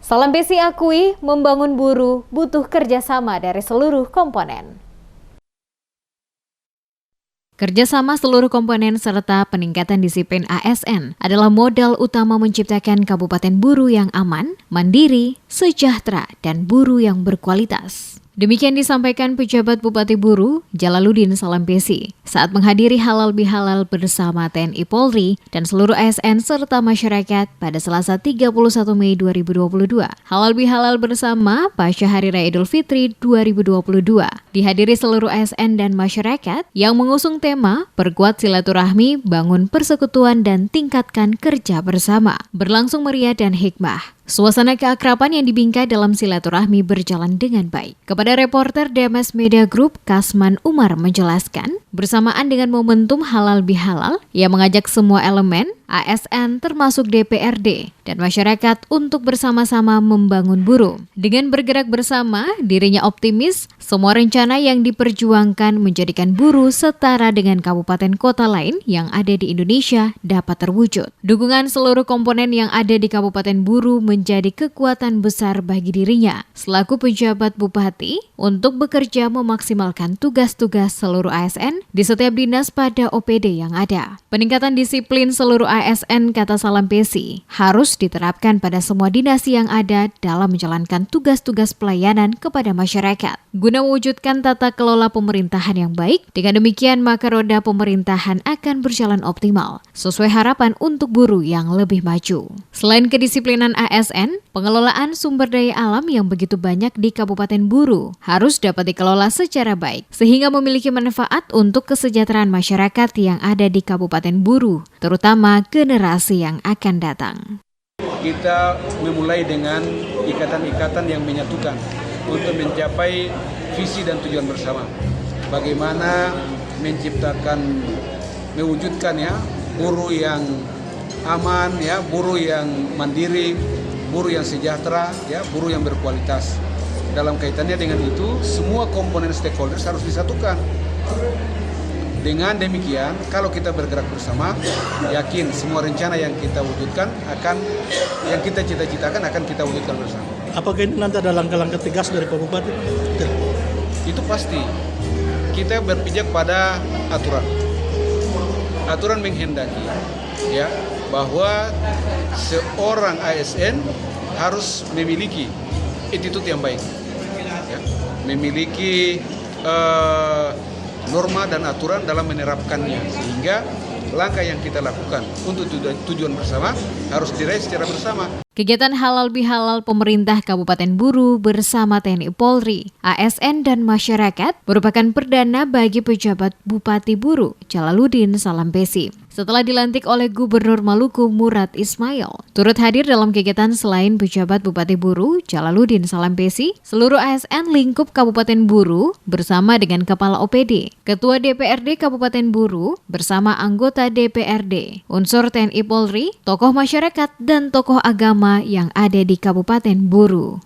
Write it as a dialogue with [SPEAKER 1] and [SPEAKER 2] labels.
[SPEAKER 1] Salambesi akui membangun buruh butuh kerjasama dari seluruh komponen. Kerjasama seluruh komponen serta peningkatan disiplin ASN adalah modal utama menciptakan kabupaten buruh yang aman, mandiri, sejahtera, dan buruh yang berkualitas. Demikian disampaikan pejabat Bupati Buru, Jalaluddin Salambesi, saat menghadiri halal bihalal bersama TNI Polri dan seluruh ASN serta masyarakat pada Selasa 31 Mei 2022. Halal bihalal bersama pasca Hari Raya Idul Fitri 2022 dihadiri seluruh ASN dan masyarakat yang mengusung tema Perkuat Silaturahmi, Bangun Persekutuan dan Tingkatkan Kerja Bersama. Berlangsung meriah dan hikmah. Suasana keakraban yang dibingkai dalam silaturahmi berjalan dengan baik. Kepada reporter DMS Media Group, Kasman Umar menjelaskan, bersamaan dengan momentum halal bihalal, ia mengajak semua elemen, ASN termasuk DPRD, dan masyarakat untuk bersama-sama membangun buruh. Dengan bergerak bersama, dirinya optimis semua rencana yang diperjuangkan menjadikan buruh setara dengan kabupaten kota lain yang ada di Indonesia dapat terwujud. Dukungan seluruh komponen yang ada di Kabupaten Buru menjadi kekuatan besar bagi dirinya selaku pejabat bupati untuk bekerja memaksimalkan tugas-tugas seluruh ASN di setiap dinas pada OPD yang ada. Peningkatan disiplin seluruh ASN, kata Salambesi, harus diterapkan pada semua dinas yang ada dalam menjalankan tugas-tugas pelayanan kepada masyarakat guna mewujudkan tata kelola pemerintahan yang baik. Dengan demikian, maka roda pemerintahan akan berjalan optimal sesuai harapan untuk buruh yang lebih maju. Selain kedisiplinan ASN, pengelolaan sumber daya alam yang begitu banyak di Kabupaten Buru harus dapat dikelola secara baik sehingga memiliki manfaat untuk kesejahteraan masyarakat yang ada di Kabupaten Buru, terutama generasi yang akan datang.
[SPEAKER 2] Kita memulai dengan ikatan-ikatan yang menyatukan untuk mencapai visi dan tujuan bersama. Bagaimana mewujudkan buruh yang aman, buruh yang mandiri, buruh yang sejahtera, buruh yang berkualitas. Dalam kaitannya dengan itu, semua komponen stakeholders harus disatukan. Dengan demikian, kalau kita bergerak bersama, yakin semua rencana yang kita wujudkan yang kita cita-citakan akan kita wujudkan bersama.
[SPEAKER 3] Apakah ini nanti ada langkah-langkah tegas dari Pak Bupati?
[SPEAKER 2] Itu pasti. Kita berpijak pada aturan. Aturan menghendaki bahwa seorang ASN harus memiliki attitude yang baik, memiliki norma dan aturan dalam menerapkannya, sehingga langkah yang kita lakukan untuk tujuan bersama harus diraih secara bersama.
[SPEAKER 1] Kegiatan halal bihalal pemerintah Kabupaten Buru bersama TNI Polri, ASN dan masyarakat merupakan perdana bagi pejabat Bupati Buru, Jalaluddin Salambesi, setelah dilantik oleh Gubernur Maluku Murad Ismail. Turut hadir dalam kegiatan selain pejabat Bupati Buru, Jalaluddin Salambesi, seluruh ASN lingkup Kabupaten Buru bersama dengan Kepala OPD, Ketua DPRD Kabupaten Buru bersama anggota DPRD, unsur TNI Polri, tokoh masyarakat dan tokoh agama yang ada di Kabupaten Buru.